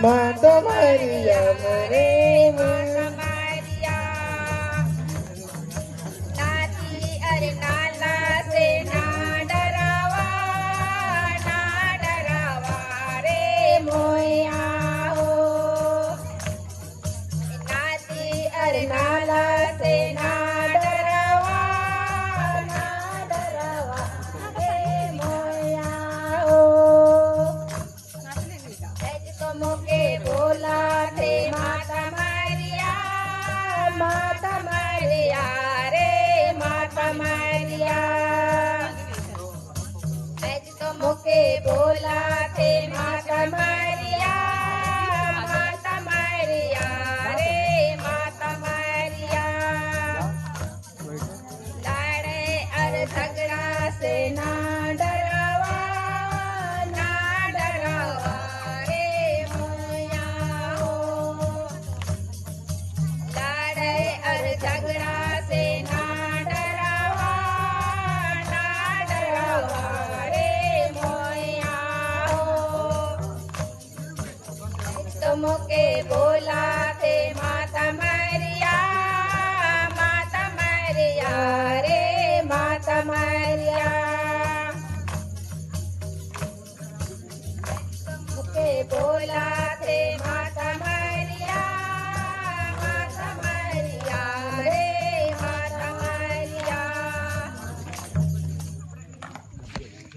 माता मारिया मरे माता मारिया नाची अरे नाला से ना डरावा रे मोया हो नाची अरे नाला से ना डरावा रे मोया हो तो मोके बोला थे माता मारिया रे माता मारिया आज तो मोके बोला थे माता मारिया रे माता मारिया लड़े और झगड़ा से ना डरावा रे मोया हो लड़े और झगड़ा से ना डरावा रे मोया हो तुमके बोला थे माता मारिया रे माता मारिया तुमके बोला